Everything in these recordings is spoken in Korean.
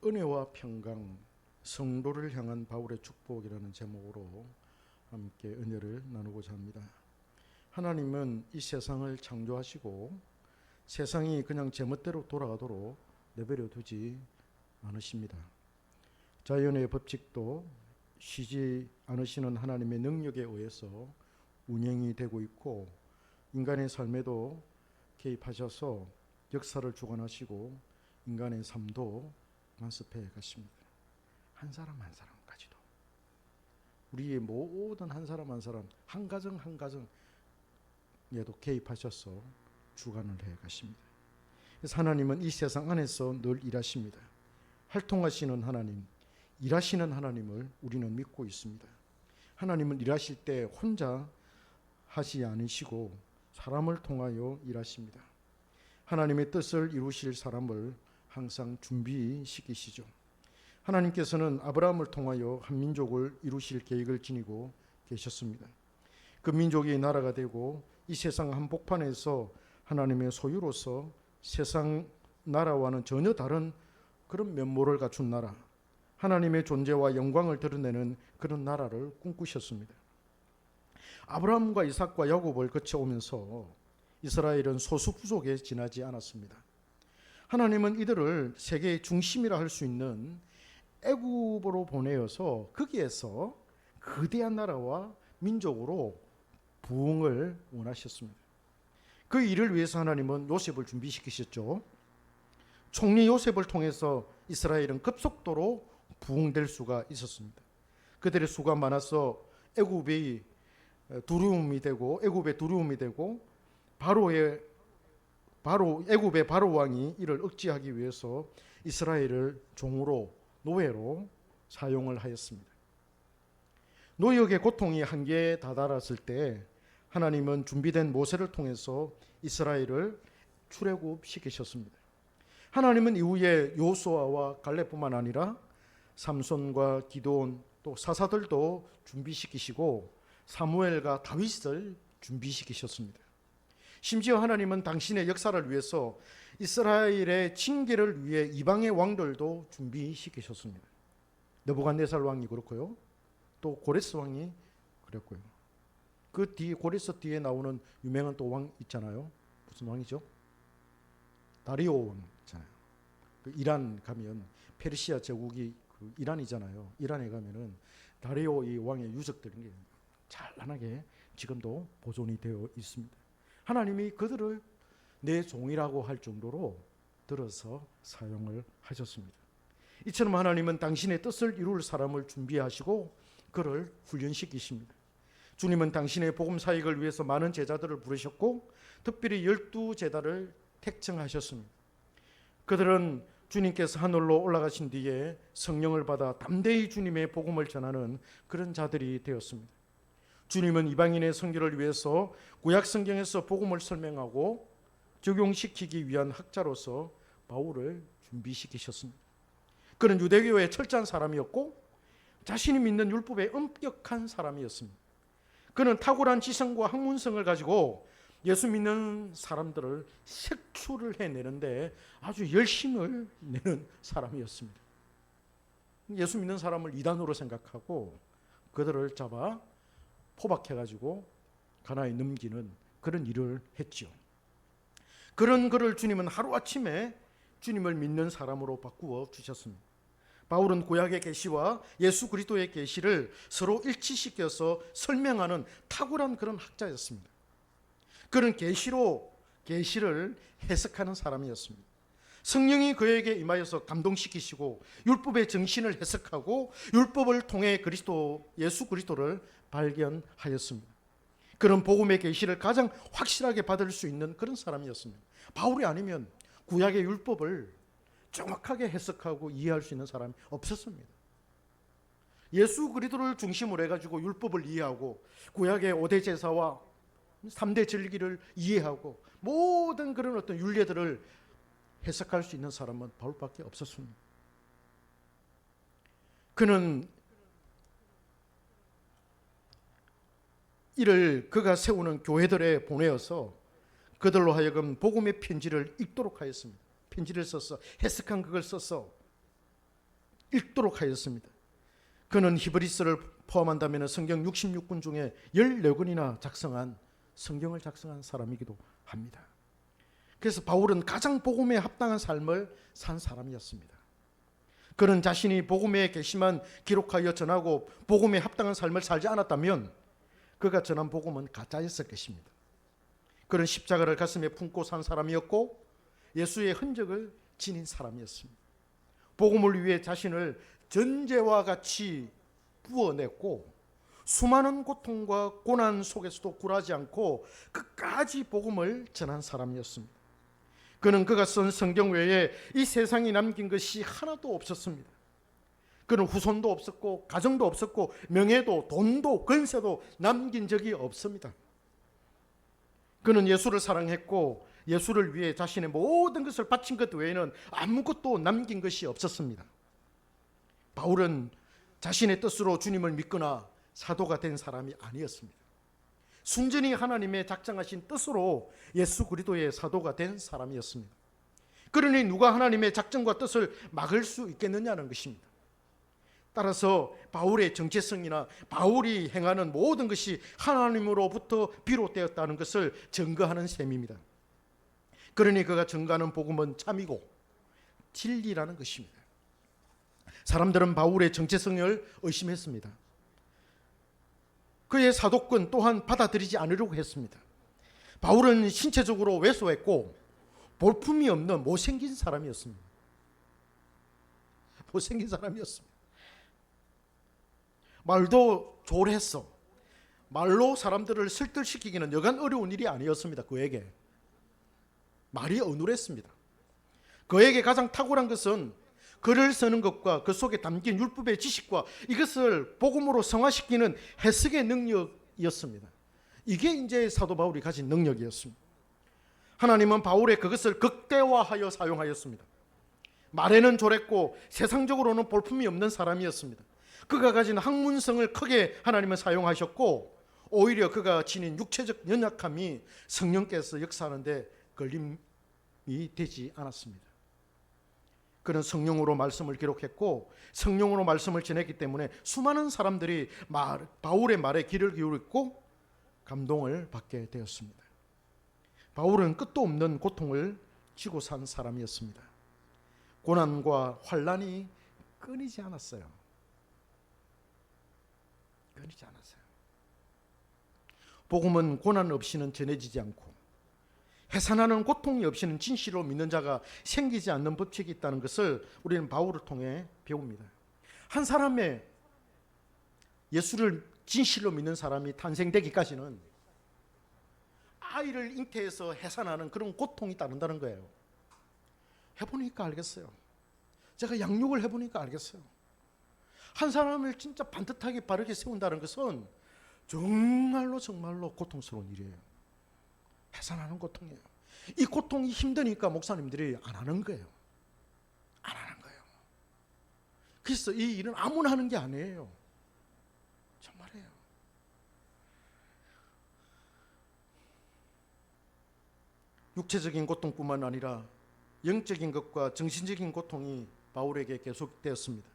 은혜와 평강, 성도를 향한 바울의 축복이라는 제목으로 함께 은혜를 나누고자 합니다. 하나님은 이 세상을 창조하시고 세상이 그냥 제멋대로 돌아가도록 내버려 두지 않으십니다. 자연의 법칙도 쉬지 않으시는 하나님의 능력에 의해서 운행이 되고 있고, 인간의 삶에도 개입하셔서 역사를 주관하시고 인간의 삶도 관습해 가십니다. 한 사람 한 사람까지도, 우리의 모든 한 사람 한 사람, 한 가정 한 가정에도 개입하셔서 주관을 해 가십니다. 그래서 하나님은 이 세상 안에서 늘 일하십니다. 활동하시는 하나님, 일하시는 하나님을 우리는 믿고 있습니다. 하나님은 일하실 때 혼자 하지 않으시고 사람을 통하여 일하십니다. 하나님의 뜻을 이루실 사람을 항상 준비시키시죠. 하나님께서는 아브라함을 통하여 한 민족을 이루실 계획을 지니고 계셨습니다. 그 민족이 나라가 되고 이 세상 한복판에서 하나님의 소유로서 세상 나라와는 전혀 다른 그런 면모를 갖춘 나라, 하나님의 존재와 영광을 드러내는 그런 나라를 꿈꾸셨습니다. 아브라함과 이삭과 야곱을 거쳐오면서 이스라엘은 소수 부족에 지나지 않았습니다. 하나님은 이들을 세계의 중심이라 할 수 있는 애굽으로 보내어서 거기에서 거대한 나라와 민족으로 부흥을 원하셨습니다. 그 일을 위해서 하나님은 요셉을 준비시키셨죠. 총리 요셉을 통해서 이스라엘은 급속도로 부흥될 수가 있었습니다. 그들의 수가 많아서 애굽의 두려움이 되고 애굽의 바로 왕이 이를 억제하기 위해서 이스라엘을 종으로, 노예로 사용을 하였습니다. 노역의 고통이 한계에 다다랐을 때 하나님은 준비된 모세를 통해서 이스라엘을 출애굽시키셨습니다. 하나님은 이후에 여호수아와 갈렙뿐만 아니라 삼손과 기드온, 또 사사들도 준비시키시고 사무엘과 다윗을 준비시키셨습니다. 심지어 하나님은 당신의 역사를 위해서 이스라엘의 징계를 위해 이방의 왕들도 준비시키셨습니다. 느부갓네살 왕이 그렇고요, 또 고레스 왕이 그랬고요. 그 뒤에, 고레스 뒤에 나오는 유명한 또 왕 있잖아요. 무슨 왕이죠? 다리오 왕 있잖아요. 그 이란 가면 페르시아 제국이 그 이란이잖아요. 이란에 가면은 다리오 이 왕의 유적들이 찬란하게 지금도 보존이 되어 있습니다. 하나님이 그들을 내 종이라고 할 정도로 들어서 사용을 하셨습니다. 이처럼 하나님은 당신의 뜻을 이룰 사람을 준비하시고 그를 훈련시키십니다. 주님은 당신의 복음 사역을 위해서 많은 제자들을 부르셨고 특별히 12제자를 택정하셨습니다. 그들은 주님께서 하늘로 올라가신 뒤에 성령을 받아 담대히 주님의 복음을 전하는 그런 자들이 되었습니다. 주님은 이방인의 선교를 위해서 구약 성경에서 복음을 설명하고 적용시키기 위한 학자로서 바울을 준비시키셨습니다. 그는 유대교의 철저한 사람이었고 자신이 믿는 율법에 엄격한 사람이었습니다. 그는 탁월한 지성과 학문성을 가지고 예수 믿는 사람들을 색출을 해내는데 아주 열심을 내는 사람이었습니다. 예수 믿는 사람을 이단으로 생각하고 그들을 잡아 포박해가지고 가나에 넘기는 그런 일을 했죠. 그런 그를 주님은 하루아침에 주님을 믿는 사람으로 바꾸어 주셨습니다. 바울은 구약의 계시와 예수 그리스도의 계시를 서로 일치시켜서 설명하는 탁월한 그런 학자였습니다. 그는 계시를 해석하는 사람이었습니다. 성령이 그에게 임하여서 감동시키시고 율법의 정신을 해석하고 율법을 통해 예수 그리스도를 발견하였습니다. 그런 복음의 계시를 가장 확실하게 받을 수 있는 그런 사람이었습니다. 바울이 아니면 구약의 율법을 정확하게 해석하고 이해할 수 있는 사람이 없었습니다. 예수 그리스도를 중심으로 해가지고 율법을 이해하고 구약의 5대 제사와 3대 절기를 이해하고 모든 그런 어떤 율례들을 해석할 수 있는 사람은 바울밖에 없었습니다. 그는 이를 그가 세우는 교회들에 보내어서 그들로 하여금 복음의 편지를 읽도록 하였습니다. 편지를 써서 해석한 그걸 써서 읽도록 하였습니다. 그는 히브리서를 포함한다면 성경 66권 중에 14권이나 성경을 작성한 사람이기도 합니다. 그래서 바울은 가장 복음에 합당한 삶을 산 사람이었습니다. 그는 자신이 복음의 계시만 기록하여 전하고 복음에 합당한 삶을 살지 않았다면 그가 전한 복음은 가짜였을 것입니다. 그는 십자가를 가슴에 품고 산 사람이었고 예수의 흔적을 지닌 사람이었습니다. 복음을 위해 자신을 전제와 같이 부어냈고 수많은 고통과 고난 속에서도 굴하지 않고 끝까지 복음을 전한 사람이었습니다. 그는 그가 쓴 성경 외에 이 세상에 남긴 것이 하나도 없었습니다. 그는 후손도 없었고 가정도 없었고 명예도 돈도 권세도 남긴 적이 없습니다. 그는 예수를 사랑했고 예수를 위해 자신의 모든 것을 바친 것 외에는 아무것도 남긴 것이 없었습니다. 바울은 자신의 뜻으로 주님을 믿거나 사도가 된 사람이 아니었습니다. 순전히 하나님의 작정하신 뜻으로 예수 그리스도의 사도가 된 사람이었습니다. 그러니 누가 하나님의 작정과 뜻을 막을 수 있겠느냐는 것입니다. 따라서 바울의 정체성이나 바울이 행하는 모든 것이 하나님으로부터 비롯되었다는 것을 증거하는 셈입니다. 그러니 그가 증거하는 복음은 참이고 진리라는 것입니다. 사람들은 바울의 정체성을 의심했습니다. 그의 사도권 또한 받아들이지 않으려고 했습니다. 바울은 신체적으로 왜소했고 볼품이 없는 못생긴 사람이었습니다. 못생긴 사람이었습니다. 말도 조했어. 말로 사람들을 설득시키기는 여간 어려운 일이 아니었습니다. 그에게 말이 어눌했습니다. 그에게 가장 탁월한 것은 글을 쓰는 것과 그 속에 담긴 율법의 지식과 이것을 복음으로 성화시키는 해석의 능력이었습니다. 이게 이제 사도 바울이 가진 능력이었습니다. 하나님은 바울의 그것을 극대화하여 사용하였습니다. 말에는 졸했고 세상적으로는 볼품이 없는 사람이었습니다. 그가 가진 학문성을 크게 하나님은 사용하셨고 오히려 그가 지닌 육체적 연약함이 성령께서 역사하는데 걸림이 되지 않았습니다. 그는 성령으로 말씀을 기록했고 성령으로 말씀을 전했기 때문에 수많은 사람들이 바울의 말에 귀를 기울였고 감동을 받게 되었습니다. 바울은 끝도 없는 고통을 지고 산 사람이었습니다. 고난과 환난이 끊이지 않았어요. 끊이지 않았어요. 복음은 고난 없이는 전해지지 않고 해산하는 고통이 없이는 진실로 믿는 자가 생기지 않는 법칙이 있다는 것을 우리는 바울을 통해 배웁니다. 한 사람의 예수를 진실로 믿는 사람이 탄생되기까지는 아이를 잉태해서 해산하는 그런 고통이 따른다는 거예요. 해보니까 알겠어요. 제가 양육을 해보니까 알겠어요. 한 사람을 진짜 반듯하게 바르게 세운다는 것은 정말로 고통스러운 일이에요. 해산하는 고통이에요. 이 고통이 힘드니까 목사님들이 안 하는 거예요. 안 하는 거예요. 그래서 이 일은 아무나 하는 게 아니에요. 정말이에요. 육체적인 고통뿐만 아니라 영적인 것과 정신적인 고통이 바울에게 계속되었습니다.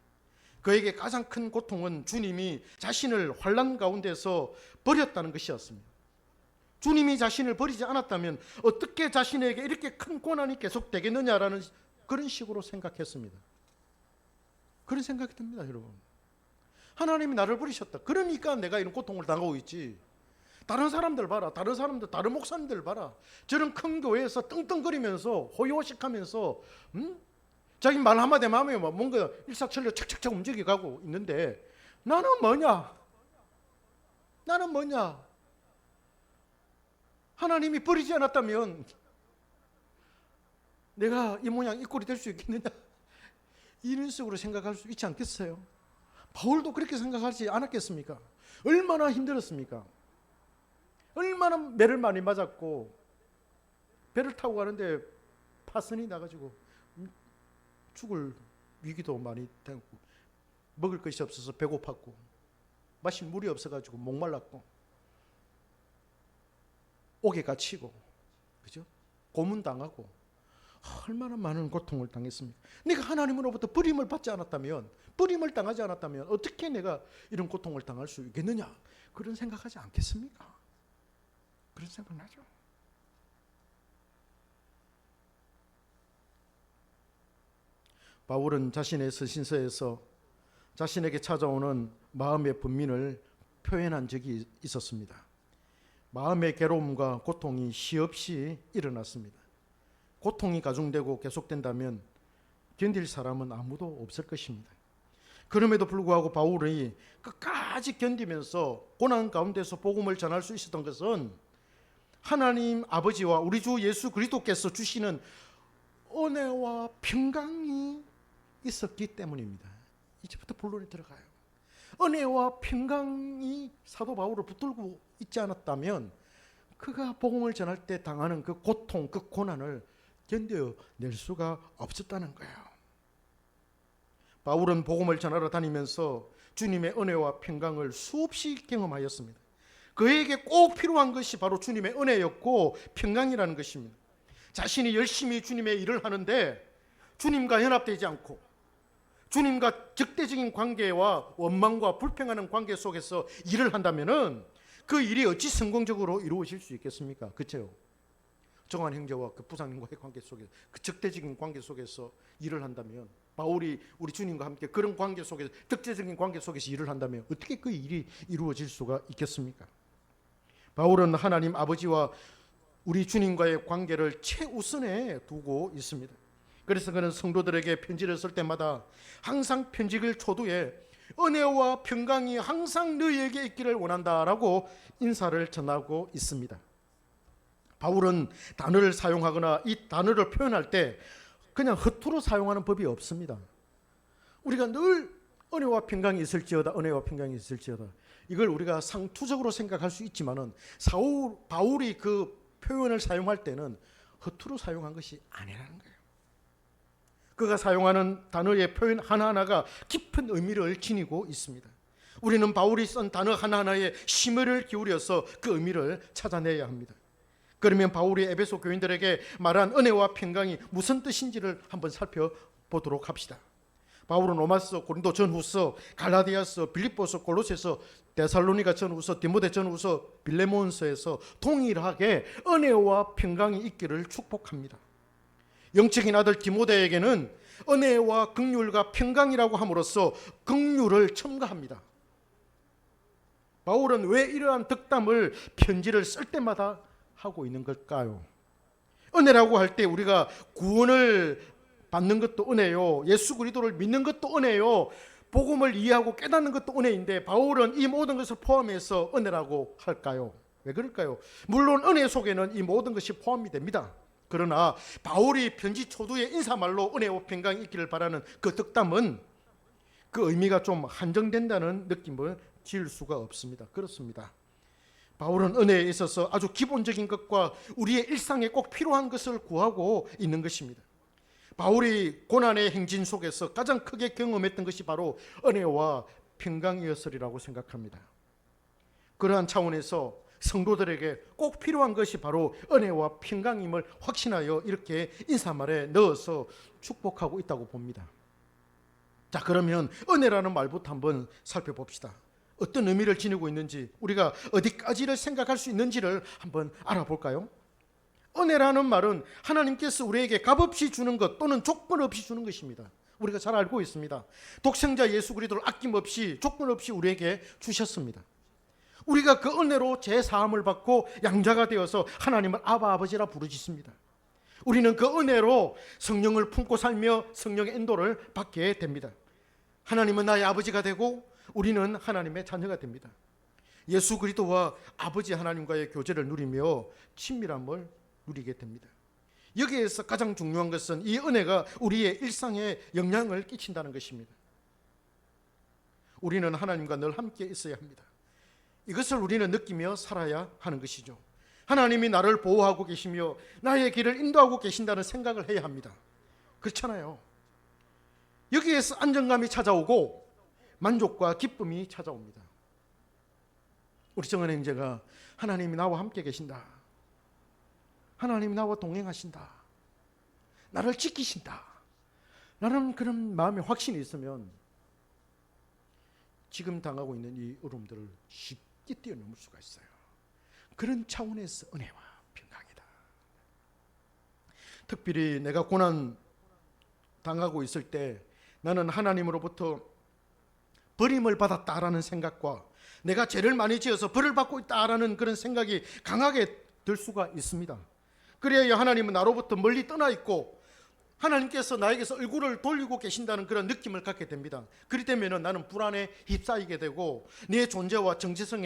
그에게 가장 큰 고통은 주님이 자신을 환난 가운데서 버렸다는 것이었습니다. 주님이 자신을 버리지 않았다면 어떻게 자신에게 이렇게 큰 고난이 계속되겠느냐라는 그런 식으로 생각했습니다. 그런 생각이 듭니다, 여러분. 하나님이 나를 버리셨다. 그러니까 내가 이런 고통을 당하고 있지. 다른 사람들 봐라. 다른 목사님들 봐라. 저런 큰 교회에서 떵떵거리면서 호요식하면서 자기 말 한마디 하면 뭔가 일사천리 착착착 움직여가고 있는데 나는 뭐냐? 하나님이 버리지 않았다면 내가 이 모양 이 꼴이 될 수 있겠느냐? 이런 식으로 생각할 수 있지 않겠어요? 바울도 그렇게 생각하지 않았겠습니까? 얼마나 힘들었습니까? 얼마나 매를 많이 맞았고 배를 타고 가는데 파선이 나가지고 죽을 위기도 많이 되고 먹을 것이 없어서 배고팠고 마실 물이 없어가지고 목말랐고 옥에 갇히고 그죠? 고문당하고 얼마나 많은 고통을 당했습니까? 내가 하나님으로부터 버림을 받지 않았다면, 버림을 당하지 않았다면 어떻게 내가 이런 고통을 당할 수 있겠느냐? 그런 생각하지 않겠습니까? 그런 생각 나죠. 바울은 자신의 서신서에서 자신에게 찾아오는 마음의 번민을 표현한 적이 있었습니다. 마음의 괴로움과 고통이 시없이 일어났습니다. 고통이 가중되고 계속된다면 견딜 사람은 아무도 없을 것입니다. 그럼에도 불구하고 바울이 끝까지 견디면서 고난 가운데서 복음을 전할 수 있었던 것은 하나님 아버지와 우리 주 예수 그리스도께서 주시는 은혜와 평강이 있었기 때문입니다. 이제부터 본론에 들어가요. 은혜와 평강이 사도 바울을 붙들고 있지 않았다면 그가 복음을 전할 때 당하는 그 고통, 그 고난을 견뎌낼 수가 없었다는 거예요. 바울은 복음을 전하러 다니면서 주님의 은혜와 평강을 수없이 경험하였습니다. 그에게 꼭 필요한 것이 바로 주님의 은혜였고 평강이라는 것입니다. 자신이 열심히 주님의 일을 하는데 주님과 연합되지 않고 주님과 적대적인 관계와 원망과 불평하는 관계 속에서 일을 한다면은 그 일이 어찌 성공적으로 이루어질 수 있겠습니까? 그렇죠? 정한 형제와 그 부장님과의 관계 속에 그 적대적인 관계 속에서 일을 한다면 바울이 우리 주님과 함께 그런 관계 속에서 적대적인 관계 속에서 일을 한다면 어떻게 그 일이 이루어질 수가 있겠습니까? 바울은 하나님 아버지와 우리 주님과의 관계를 최우선에 두고 있습니다. 그래서 그는 성도들에게 편지를 쓸 때마다 항상 편지글 초두에 은혜와 평강이 항상 너희에게 있기를 원한다라고 인사를 전하고 있습니다. 바울은 단어를 사용하거나 이 단어를 표현할 때 그냥 허투루 사용하는 법이 없습니다. 우리가 늘 은혜와 평강이 있을지어다, 은혜와 평강이 있을지어다. 이걸 우리가 상투적으로 생각할 수 있지만은 바울이 그 표현을 사용할 때는 허투루 사용한 것이 아니라는 거예요. 그가 사용하는 단어의 표현 하나하나가 깊은 의미를 지니고 있습니다. 우리는 바울이 쓴 단어 하나하나에 심혈을 기울여서 그 의미를 찾아내야 합니다. 그러면 바울이 에베소 교인들에게 말한 은혜와 평강이 무슨 뜻인지를 한번 살펴보도록 합시다. 바울은 로마서, 고린도 전후서, 갈라디아서, 빌립보서, 골로새서, 데살로니가 전후서, 디모데 전후서, 빌레몬서에서 동일하게 은혜와 평강이 있기를 축복합니다. 영적인 아들 디모데에게는 은혜와 긍휼과 평강이라고 함으로써 긍휼을 첨가합니다. 바울은 왜 이러한 덕담을 편지를 쓸 때마다 하고 있는 걸까요? 은혜라고 할 때 우리가 구원을 받는 것도 은혜요, 예수 그리스도를 믿는 것도 은혜요, 복음을 이해하고 깨닫는 것도 은혜인데 바울은 이 모든 것을 포함해서 은혜라고 할까요? 왜 그럴까요? 물론 은혜 속에는 이 모든 것이 포함이 됩니다. 그러나 바울이 편지 초두의 인사말로 은혜와 평강이 있기를 바라는 그 덕담은 그 의미가 좀 한정된다는 느낌을 지을 수가 없습니다. 그렇습니다. 바울은 은혜에 있어서 아주 기본적인 것과 우리의 일상에 꼭 필요한 것을 구하고 있는 것입니다. 바울이 고난의 행진 속에서 가장 크게 경험했던 것이 바로 은혜와 평강이었으리라고 생각합니다. 그러한 차원에서 성도들에게 꼭 필요한 것이 바로 은혜와 평강임을 확신하여 이렇게 인사말에 넣어서 축복하고 있다고 봅니다. 자, 그러면 은혜라는 말부터 한번 살펴봅시다. 어떤 의미를 지니고 있는지, 우리가 어디까지를 생각할 수 있는지를 한번 알아볼까요? 은혜라는 말은 하나님께서 우리에게 값없이 주는 것 또는 조건 없이 주는 것입니다. 우리가 잘 알고 있습니다. 독생자 예수 그리스도를 아낌없이 조건 없이 우리에게 주셨습니다. 우리가 그 은혜로 죄사함을 받고 양자가 되어서 하나님을 아바 아버지라 부르짖습니다. 우리는 그 은혜로 성령을 품고 살며 성령의 인도를 받게 됩니다. 하나님은 나의 아버지가 되고 우리는 하나님의 자녀가 됩니다. 예수 그리스도와 아버지 하나님과의 교제를 누리며 친밀함을 누리게 됩니다. 여기에서 가장 중요한 것은 이 은혜가 우리의 일상에 영향을 끼친다는 것입니다. 우리는 하나님과 늘 함께 있어야 합니다. 이것을 우리는 느끼며 살아야 하는 것이죠. 하나님이 나를 보호하고 계시며 나의 길을 인도하고 계신다는 생각을 해야 합니다. 그렇잖아요. 여기에서 안정감이 찾아오고 만족과 기쁨이 찾아옵니다. 우리 정은 형제가 하나님이 나와 함께 계신다, 하나님이 나와 동행하신다, 나를 지키신다 라는 그런 마음의 확신이 있으면 지금 당하고 있는 이 어려움들을 쉽게 뛰어넘을 수가 있어요. 그런 차원에서 은혜와 평강이다. 특별히 내가 고난 당하고 있을 때 나는 하나님으로부터 버림을 받았다라는 생각과 내가 죄를 많이 지어서 벌을 받고 있다라는 그런 생각이 강하게 들 수가 있습니다. 그래야 하나님은 나로부터 멀리 떠나 있고 하나님께서 나에게서 얼굴을 돌리고 계신다는 그런 느낌을 갖게 됩니다. 그렇기 때문에 나는 불안에 휩싸이게 되고 내 존재와 정체성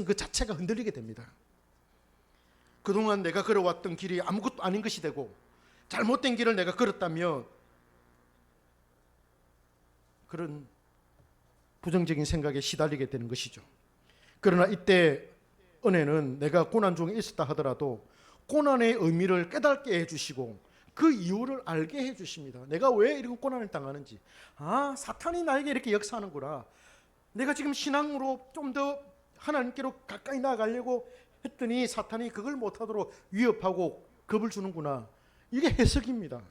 그 자체가 흔들리게 됩니다. 그동안 내가 걸어왔던 길이 아무것도 아닌 것이 되고 잘못된 길을 내가 걸었다면 그런 부정적인 생각에 시달리게 되는 것이죠. 그러나 이때 은혜는 내가 고난 중에 있었다 하더라도 고난의 의미를 깨닫게 해주시고 그 이유를 알게 해주십니다. 내가 왜 이런 고난을 당하는지, 사탄이 나에게 이렇게 역사하는구나. 내가 지금 신앙으로 좀 더 하나님께로 가까이 나아가려고 했더니 사탄이 그걸 못하도록 위협하고 겁을 주는구나. 이게 해석입니다.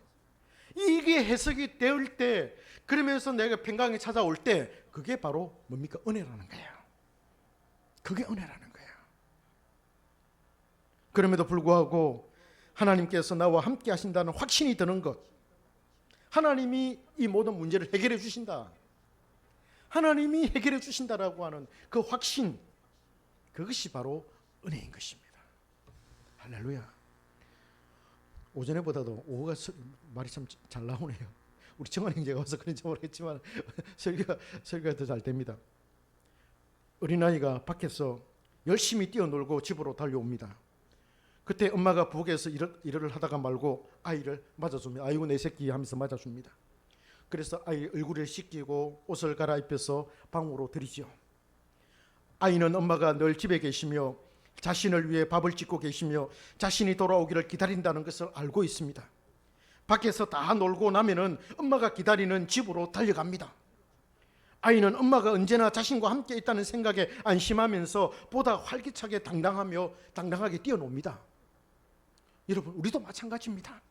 이게 해석이 될 때, 그러면서 내가 평강이 찾아올 때 그게 바로 뭡니까? 은혜라는 거예요. 그게 은혜라는 거예요. 그럼에도 불구하고 하나님께서 나와 함께 하신다는 확신이 드는 것, 하나님이 이 모든 문제를 해결해 주신다, 하나님이 해결해 주신다라고 하는 그 확신, 그것이 바로 은혜인 것입니다. 할렐루야. 오전에보다도 오후가 말이 참 잘 나오네요. 우리 정환 형제가 와서 그런지 모르겠지만 설교가 더 잘 됩니다. 어린아이가 밖에서 열심히 뛰어놀고 집으로 달려옵니다. 그때 엄마가 부엌에서 일을 하다가 말고 아이를 맞아줍니다. 아이고 내 새끼 하면서 맞아줍니다. 그래서 아이 얼굴을 씻기고 옷을 갈아입혀서 방으로 들이죠. 아이는 엄마가 늘 집에 계시며 자신을 위해 밥을 짓고 계시며 자신이 돌아오기를 기다린다는 것을 알고 있습니다. 밖에서 다 놀고 나면은 엄마가 기다리는 집으로 달려갑니다. 아이는 엄마가 언제나 자신과 함께 있다는 생각에 안심하면서 보다 활기차게 당당하게 뛰어놉니다. 여러분, 우리도 마찬가지입니다.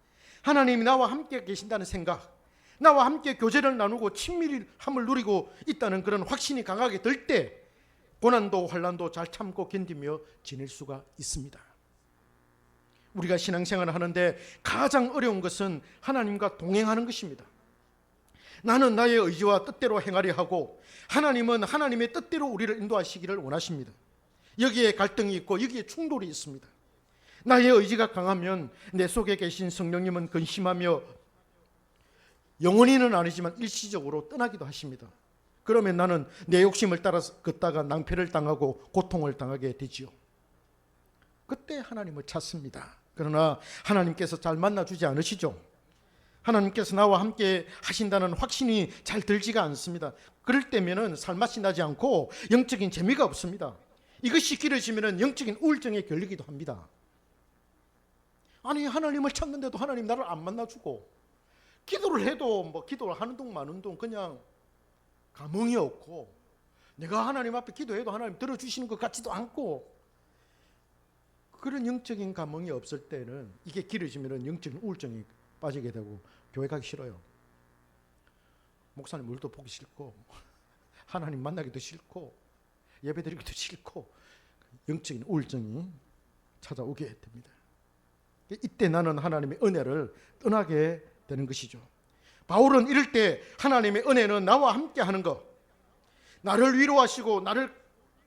하나님이 나와 함께 계신다는 생각, 나와 함께 교제를 나누고 친밀함을 누리고 있다는 그런 확신이 강하게 들 때 고난도 환난도 잘 참고 견디며 지낼 수가 있습니다. 우리가 신앙생활을 하는데 가장 어려운 것은 하나님과 동행하는 것입니다. 나는 나의 의지와 뜻대로 행하려 하고 하나님은 하나님의 뜻대로 우리를 인도하시기를 원하십니다. 여기에 갈등이 있고 여기에 충돌이 있습니다. 나의 의지가 강하면 내 속에 계신 성령님은 근심하며 영원히는 아니지만 일시적으로 떠나기도 하십니다. 그러면 나는 내 욕심을 따라서 걷다가 낭패를 당하고 고통을 당하게 되지요. 그때 하나님을 찾습니다. 그러나 하나님께서 잘 만나주지 않으시죠. 하나님께서 나와 함께 하신다는 확신이 잘 들지가 않습니다. 그럴 때면은 살맛이 나지 않고 영적인 재미가 없습니다. 이것이 길어지면은 영적인 우울증에 걸리기도 합니다. 아니, 하나님을 찾는데도 하나님 나를 안 만나주고, 기도를 해도 기도를 하는 동 마는 동 그냥 감흥이 없고, 내가 하나님 앞에 기도해도 하나님 들어주시는 것 같지도 않고, 그런 영적인 감흥이 없을 때는 이게 길어지면 영적인 우울증이 빠지게 되고 교회 가기 싫어요. 목사님 물도 보기 싫고 하나님 만나기도 싫고 예배드리기도 싫고 영적인 우울증이 찾아오게 됩니다. 이때 나는 하나님의 은혜를 떠나게 되는 것이죠. 바울은 이럴 때 하나님의 은혜는 나와 함께 하는 것, 나를 위로하시고 나를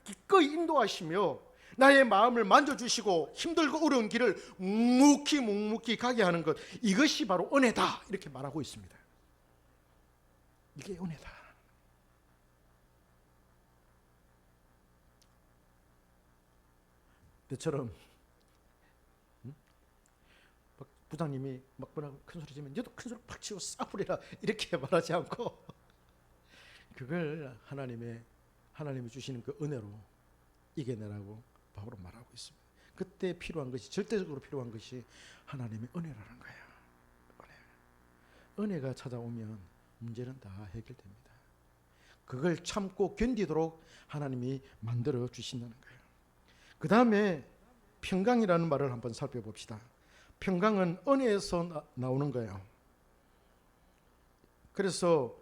기꺼이 인도하시며 나의 마음을 만져주시고 힘들고 어려운 길을 묵묵히 가게 하는 것, 이것이 바로 은혜다, 이렇게 말하고 있습니다. 이게 은혜다. 때처럼 부장님이 막 뭐라고 큰 소리 지면 너도 큰 소리 팍 치고 싸부리라 이렇게 말하지 않고 그걸 하나님이 주시는 그 은혜로 이겨내라고 바울은 말하고 있습니다. 그때 필요한 것이, 절대적으로 필요한 것이 하나님의 은혜라는 거예요. 은혜가 찾아오면 문제는 다 해결됩니다. 그걸 참고 견디도록 하나님이 만들어 주신다는 거예요. 그 다음에 평강이라는 말을 한번 살펴봅시다. 평강은 은혜에서 나오는 거예요. 그래서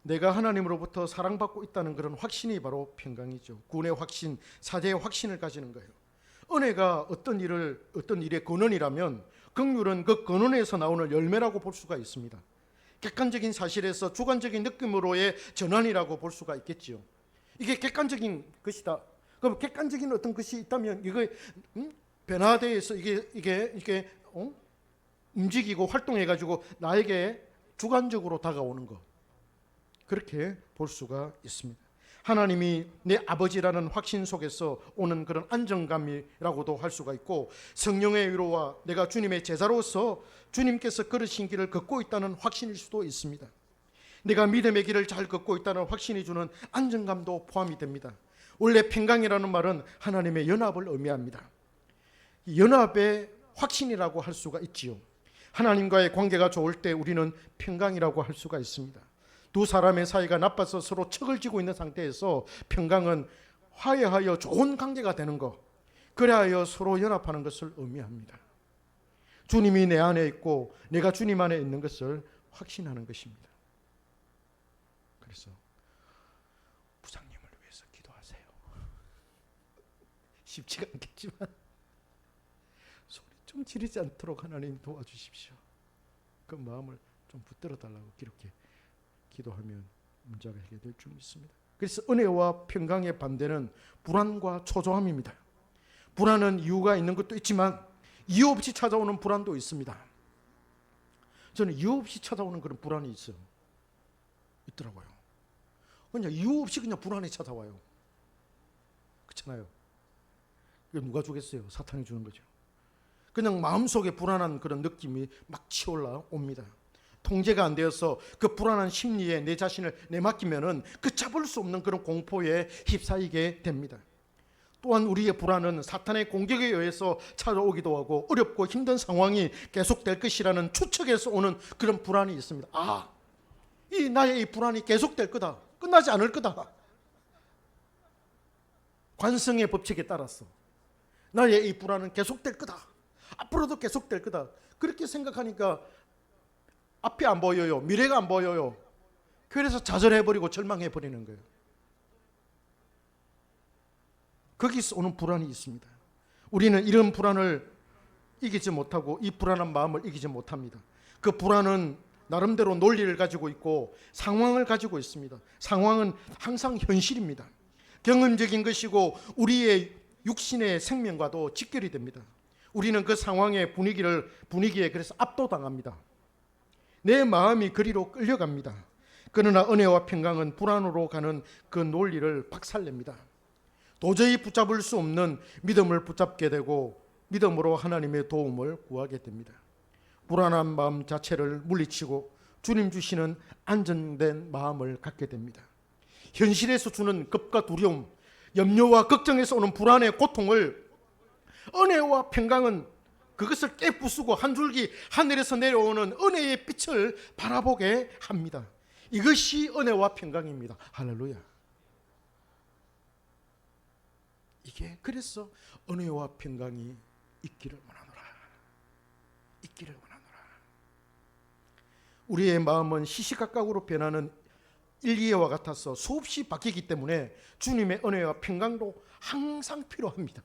내가 하나님으로부터 사랑받고 있다는 그런 확신이 바로 평강이죠. 구원의 확신, 사죄의 확신을 가지는 거예요. 은혜가 어떤 일의 근원이라면 긍휼은 그 근원에서 나오는 열매라고 볼 수가 있습니다. 객관적인 사실에서 주관적인 느낌으로의 전환이라고 볼 수가 있겠지요. 이게 객관적인 것이다. 그럼 객관적인 어떤 것이 있다면 이거 변화돼서 이게 움직이고 활동해가지고 나에게 주관적으로 다가오는 것, 그렇게 볼 수가 있습니다. 하나님이 내 아버지라는 확신 속에서 오는 그런 안정감이라고도 할 수가 있고, 성령의 위로와 내가 주님의 제자로서 주님께서 걸으신 길을 걷고 있다는 확신일 수도 있습니다. 내가 믿음의 길을 잘 걷고 있다는 확신이 주는 안정감도 포함이 됩니다. 원래 평강이라는 말은 하나님의 연합을 의미합니다. 연합의 확신이라고 할 수가 있지요. 하나님과의 관계가 좋을 때 우리는 평강이라고 할 수가 있습니다. 두 사람의 사이가 나빠서 서로 척을 지고 있는 상태에서 평강은 화해하여 좋은 관계가 되는 것, 그래야 서로 연합하는 것을 의미합니다. 주님이 내 안에 있고 내가 주님 안에 있는 것을 확신하는 것입니다. 그래서 부장님을 위해서 기도하세요. 쉽지가 않겠지만 소리 좀 지르지 않도록 하나님 도와주십시오. 그 마음을 좀 붙들어 달라고 이렇게 기도하면 문제가 해결될 줄 믿습니다. 그래서 은혜와 평강의 반대는 불안과 초조함입니다. 불안은 이유가 있는 것도 있지만 이유 없이 찾아오는 불안도 있습니다. 저는 이유 없이 찾아오는 그런 불안이 있더라고요. 그냥 이유 없이 그냥 불안이 찾아와요. 그렇잖아요. 이거 누가 주겠어요? 사탄이 주는 거죠. 그냥 마음속에 불안한 그런 느낌이 막 치올라옵니다. 통제가 안 되어서 그 불안한 심리에 내 자신을 내맡기면은 그 잡을 수 없는 그런 공포에 휩싸이게 됩니다. 또한 우리의 불안은 사탄의 공격에 의해서 찾아오기도 하고 어렵고 힘든 상황이 계속될 것이라는 추측에서 오는 그런 불안이 있습니다. 나의 이 불안이 계속될 거다. 끝나지 않을 거다. 관성의 법칙에 따라서 나의 이 불안은 계속될 거다. 앞으로도 계속될 거다. 그렇게 생각하니까 앞이 안 보여요. 미래가 안 보여요. 그래서 좌절해버리고 절망해버리는 거예요. 거기서 오는 불안이 있습니다. 우리는 이런 불안을 이기지 못하고 이 불안한 마음을 이기지 못합니다. 그 불안은 나름대로 논리를 가지고 있고 상황을 가지고 있습니다. 상황은 항상 현실입니다. 경험적인 것이고 우리의 육신의 생명과도 직결이 됩니다. 우리는 그 상황의 분위기에 그래서 압도당합니다. 내 마음이 그리로 끌려갑니다. 그러나 은혜와 평강은 불안으로 가는 그 논리를 박살냅니다. 도저히 붙잡을 수 없는 믿음을 붙잡게 되고 믿음으로 하나님의 도움을 구하게 됩니다. 불안한 마음 자체를 물리치고 주님 주시는 안정된 마음을 갖게 됩니다. 현실에서 주는 겁과 두려움, 염려와 걱정에서 오는 불안의 고통을 은혜와 평강은 그것을 깨부수고 한 줄기 하늘에서 내려오는 은혜의 빛을 바라보게 합니다. 이것이 은혜와 평강입니다. 할렐루야. 이게 그래서 은혜와 평강이 있기를 원하노라. 있기를 원하노라. 우리의 마음은 시시각각으로 변하는 일기예와 같아서 수없이 바뀌기 때문에 주님의 은혜와 평강도 항상 필요합니다.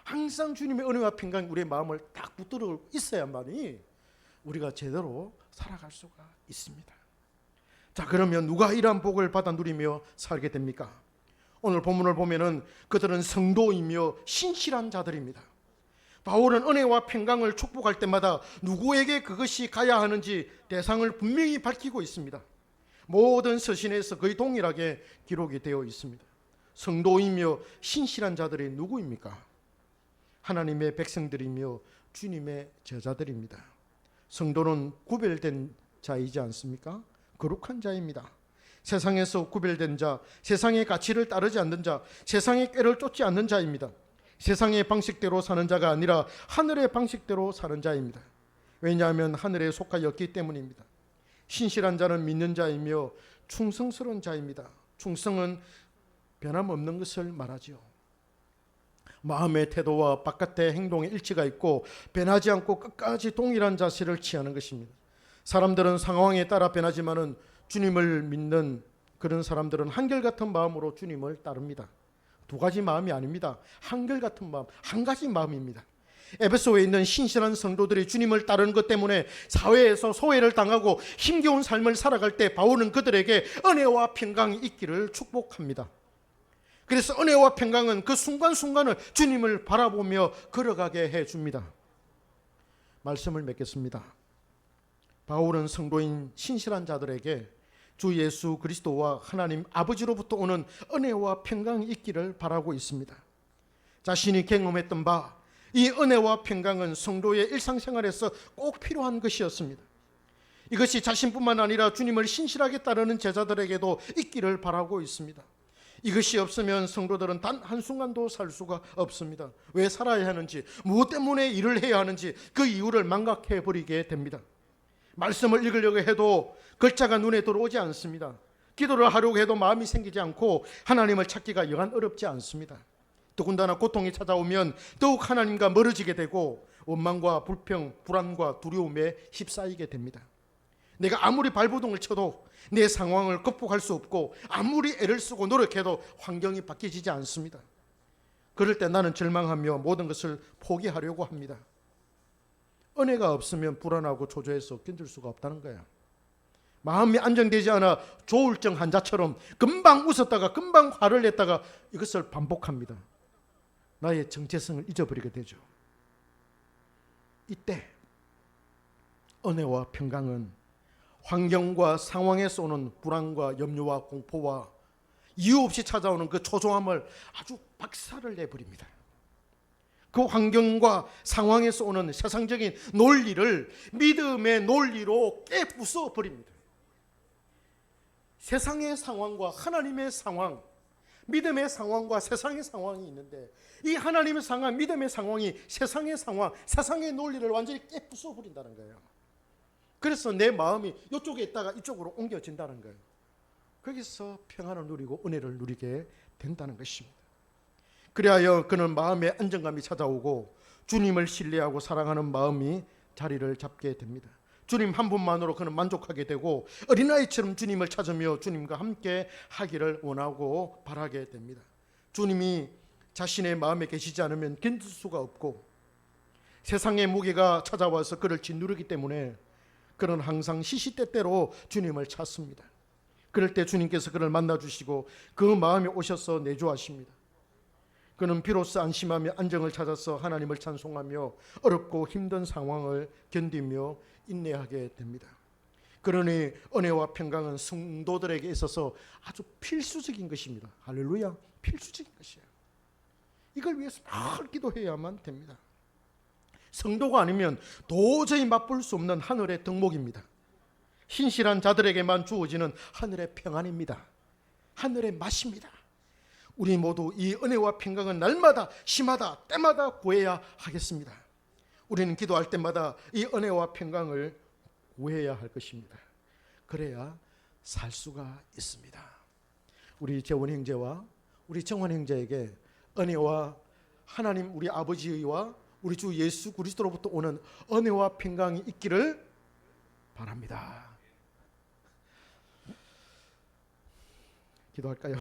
항상 주님의 은혜와 평강이 우리의 마음을 딱 붙들어 있어야만이 우리가 제대로 살아갈 수가 있습니다. 자, 그러면 누가 이러한 복을 받아 누리며 살게 됩니까? 오늘 본문을 보면은 그들은 성도이며 신실한 자들입니다. 바울은 은혜와 평강을 축복할 때마다 누구에게 그것이 가야 하는지 대상을 분명히 밝히고 있습니다. 모든 서신에서 거의 동일하게 기록이 되어 있습니다. 성도이며 신실한 자들이 누구입니까? 하나님의 백성들이며 주님의 제자들입니다. 성도는 구별된 자이지 않습니까? 거룩한 자입니다. 세상에서 구별된 자, 세상의 가치를 따르지 않는 자, 세상의 꾀를 쫓지 않는 자입니다. 세상의 방식대로 사는 자가 아니라 하늘의 방식대로 사는 자입니다. 왜냐하면 하늘에 속하였기 때문입니다. 신실한 자는 믿는 자이며 충성스러운 자입니다. 충성은 변함없는 것을 말하지요. 마음의 태도와 바깥의 행동의 일치가 있고 변하지 않고 끝까지 동일한 자세를 취하는 것입니다. 사람들은 상황에 따라 변하지만은 주님을 믿는 그런 사람들은 한결같은 마음으로 주님을 따릅니다. 두 가지 마음이 아닙니다. 한결같은 마음, 한 가지 마음입니다. 에베소에 있는 신실한 성도들이 주님을 따르는 것 때문에 사회에서 소외를 당하고 힘겨운 삶을 살아갈 때 바울은 그들에게 은혜와 평강이 있기를 축복합니다. 그래서 은혜와 평강은 그 순간순간을 주님을 바라보며 걸어가게 해줍니다. 말씀을 맺겠습니다. 바울은 성도인 신실한 자들에게 주 예수 그리스도와 하나님 아버지로부터 오는 은혜와 평강이 있기를 바라고 있습니다. 자신이 경험했던 바 이 은혜와 평강은 성도의 일상생활에서 꼭 필요한 것이었습니다. 이것이 자신뿐만 아니라 주님을 신실하게 따르는 제자들에게도 있기를 바라고 있습니다. 이것이 없으면 성도들은 단 한순간도 살 수가 없습니다. 왜 살아야 하는지, 무엇 때문에 일을 해야 하는지 그 이유를 망각해 버리게 됩니다. 말씀을 읽으려고 해도 글자가 눈에 들어오지 않습니다. 기도를 하려고 해도 마음이 생기지 않고 하나님을 찾기가 여간 어렵지 않습니다. 더군다나 고통이 찾아오면 더욱 하나님과 멀어지게 되고 원망과 불평, 불안과 두려움에 휩싸이게 됩니다. 내가 아무리 발버둥을 쳐도 내 상황을 극복할 수 없고 아무리 애를 쓰고 노력해도 환경이 바뀌지 않습니다. 그럴 때 나는 절망하며 모든 것을 포기하려고 합니다. 은혜가 없으면 불안하고 초조해서 견딜 수가 없다는 거야. 마음이 안정되지 않아 조울증 환자처럼 금방 웃었다가 금방 화를 냈다가 이것을 반복합니다. 나의 정체성을 잊어버리게 되죠. 이때 은혜와 평강은 환경과 상황에서 오는 불안과 염려와 공포와 이유 없이 찾아오는 그 초조함을 아주 박살을 내버립니다. 그 환경과 상황에서 오는 세상적인 논리를 믿음의 논리로 깨부숴 버립니다. 세상의 상황과 하나님의 상황, 믿음의 상황과 세상의 상황이 있는데 이 하나님의 상황, 믿음의 상황이 세상의 상황, 세상의 논리를 완전히 깨부숴 버린다는 거예요. 그래서 내 마음이 이쪽에 있다가 이쪽으로 옮겨진다는 거예요. 거기서 평안을 누리고 은혜를 누리게 된다는 것입니다. 그리하여 그는 마음의 안정감이 찾아오고 주님을 신뢰하고 사랑하는 마음이 자리를 잡게 됩니다. 주님 한 분만으로 그는 만족하게 되고 어린아이처럼 주님을 찾으며 주님과 함께 하기를 원하고 바라게 됩니다. 주님이 자신의 마음에 계시지 않으면 견딜 수가 없고 세상의 무게가 찾아와서 그를 짓누르기 때문에 그는 항상 시시때때로 주님을 찾습니다. 그럴 때 주님께서 그를 만나주시고 그 마음에 오셔서 내주하십니다. 그는 비로소 안심하며 안정을 찾아서 하나님을 찬송하며 어렵고 힘든 상황을 견디며 인내하게 됩니다. 그러니 은혜와 평강은 성도들에게 있어서 아주 필수적인 것입니다. 할렐루야, 필수적인 것이에요. 이걸 위해서 늘 기도해야만 됩니다. 성도가 아니면 도저히 맛볼 수 없는 하늘의 덕목입니다. 신실한 자들에게만 주어지는 하늘의 평안입니다. 하늘의 맛입니다. 우리 모두 이 은혜와 평강은 날마다 시마다 때마다 구해야 하겠습니다. 우리는 기도할 때마다 이 은혜와 평강을 구해야 할 것입니다. 그래야 살 수가 있습니다. 우리 재원 형제와 우리 정원 형제에게 은혜와 하나님 우리 아버지와 우리 주 예수 그리스도로부터 오는 은혜와 평강이 있기를 바랍니다. 기도할까요?